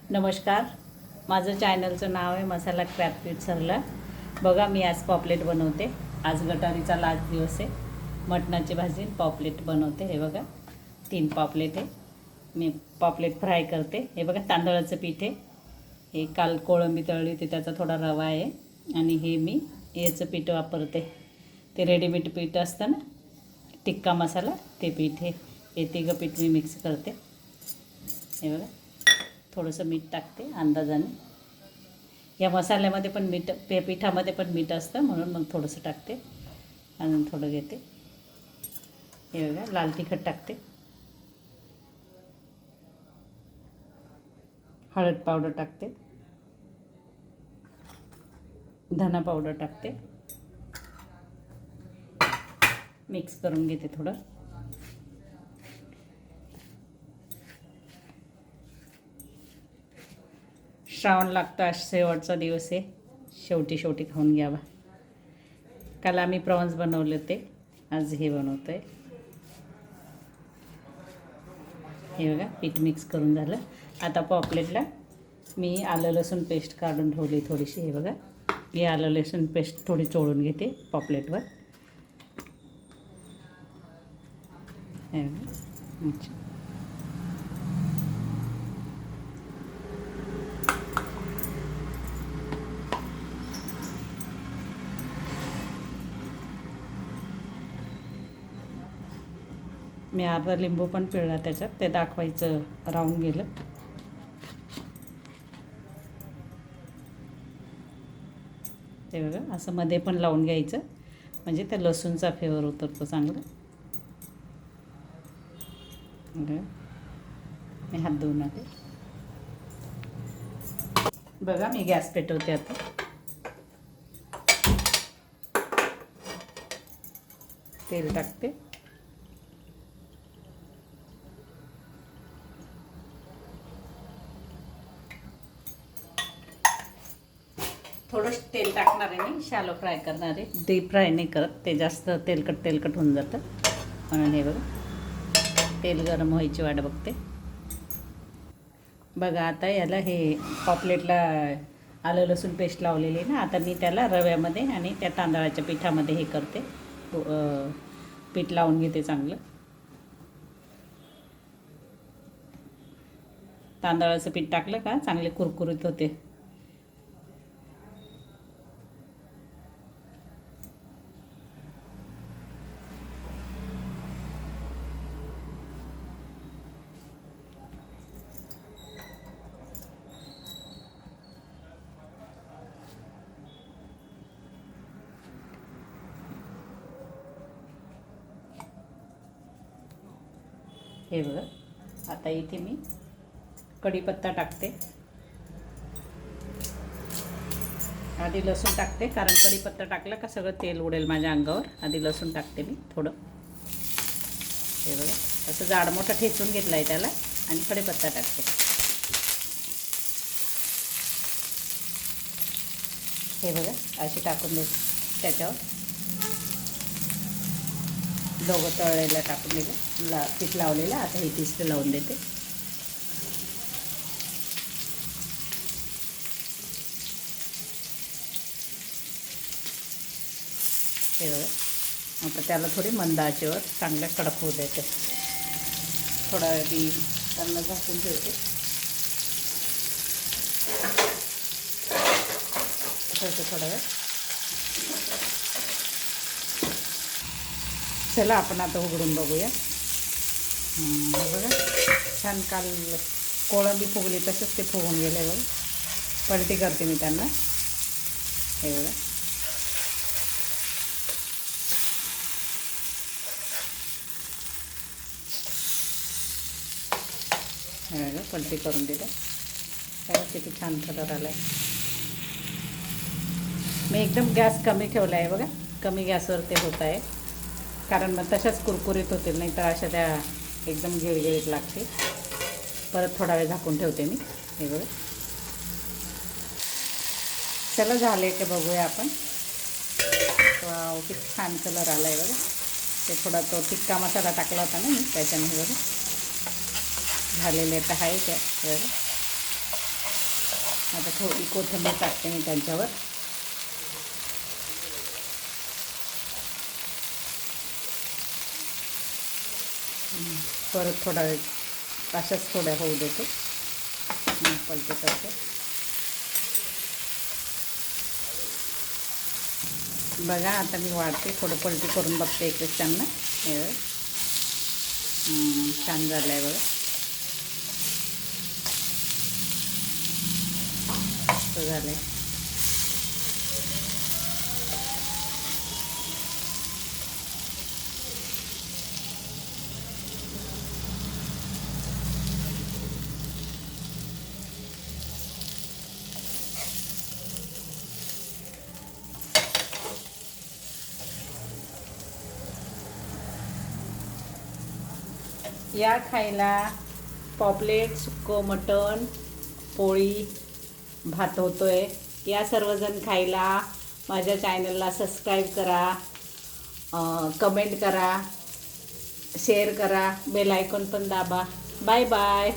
नमस्कार, माझं चॅनलचं नाव आहे मसाला क्रॅप विथ सरला. बघा, मी आज पॉपलेट बनवते. आज गटारीचा लास्ट दिवस आहे. मटणाची भाजी पॉपलेट बनवते. हे बघा, 3 पॉपलेट आहे. मी पॉपलेट फ्राय करते. हे बघा, तांदळाचं पीठ आहे. हे काल कोळंबी तळली होती, त्याचा थोडा रवा आहे. आणि हे मी याचं पीठ वापरते, ते रेडीमेड पीठ असतं ना, टिक्का मसाला, ते पीठ आहे. हे तिघं पीठ मी मिक्स करते. हे बघा, थोडंसं मीठ टाकते अंदाजाने. या मसाल्यामध्ये पण मीठ, पिठामध्ये पण मीठ असतं, म्हणून मग थोडंसं टाकते. अजून थोडं घेते. हे बघा, लाल तिखट टाकते, हळद पावडर टाकते, धना पावडर टाकते. मिक्स करून घेते थोडं. श्रावण लागतं, आज शेवटचा दिवस आहे. शेवटी खाऊन घ्यावा. काल आम्ही प्रॉन्स बनवले होते, आज हे बनवतो आहे. हे बघा, पीठ मिक्स करून झालं. आता पॉपलेटला मी आलं लसूण पेस्ट काढून ठेवली थोडीशी. हे बघा, ही आलं लसूण पेस्ट थोडी चोळून घेते पॉपलेटवर. हे बघा, अच्छा. मी अर्धा लिंबू पण पिळला त्याच्यात, ते दाखवायचं राहून गेलं. ते बघा, असं मध्ये पण लावून घ्यायचं, म्हणजे त्या लसूणचा फ्लेवर उतरतो चांगला. मी हात धुवून आले. बघा, मी गॅस पेटवते आता. तेल टाकते. थोडं तेल टाकणार आहे मी, शॅलो फ्राय करणार आहे, डीप फ्राय नाही करत, ते जास्त तेलकट होऊन जातं. म्हणून हे बघा, तेल गरम व्हायची वाट बघते. बघा, आता याला हे पॉपलेटला आलं लसूण पेस्ट लावलेली आहे ना, आता मी त्याला रव्यामध्ये आणि त्या तांदळाच्या पिठामध्ये हे करते, पीठ लावून घेते चांगलं. तांदळाचं पीठ टाकलं का चांगले कुरकुरीत होते. हे बघा, आता इथे मी कढीपत्ता टाकते. आधी लसूण टाकते, कारण कढीपत्ता टाकला का सगळं तेल उडेल माझ्या अंगावर. आधी लसूण टाकते मी थोडं. हे बघा, असं जाड मोठं ठेचून घेतलं आहे त्याला, आणि कढीपत्ता टाकते. हे बघा, अशी टाकून देते. त्याच्यावर दोघं तळलेलं टाकून दिलं, पीठ लावलेलं. आता हे तिसरं लावून देते. हे बघा, आता त्याला थोडी मंद आचेवर चांगल्या कडक होऊ देते. थोडा वेळ मी त्यांना झाकून ठेवते. थोडा वेळ. चला, आपण आता उघडून बघूया. बघा, छान काल कोळंबी फुगली तसंच ते फुगून गेले. बघा, पलटी करते मी त्यांना. हे बघा, हे बघा, पलटी करून दिलं. बघा, किती छान कलर आला आहे. मी एकदम गॅस कमी ठेवला आहे. बघा, कमी गॅसवर ते होत आहे, कारण मग तशाच कुरकुरीत होतील, नाही तर अशा त्या एकदम गिळगिळीत लागते. परत थोडा वेळ झाकून ठेवते मी. हे बघा, चला, झाले की बघूया आपण. वाव, किती छान कलर आला आहे. बघा, ते थोडा तो टिक्का मसाला टाकला होता ना मी, त्याच्याने. बघा, झालेले तर आहे त्या. बघा, आता थोडी कोथिंबीर टाकते मी त्यांच्यावर. परत थोडा वेळ अशाच थोड्या होऊ देते. पलटे करते. बघा आता मी वाढते, थोडं पलटी करून बघते एकच त्यांना. हे छान झालं आहे बघा. असं झालं आहे. या खायला पॉपलेट, सुक्कं मटण, पोळी, भात होतोय. या सर्वजण खायला. माझ्या चॅनलला सबस्क्राईब करा, कमेंट करा, शेअर करा, बेल आयकॉन पण दाबा. Bye bye.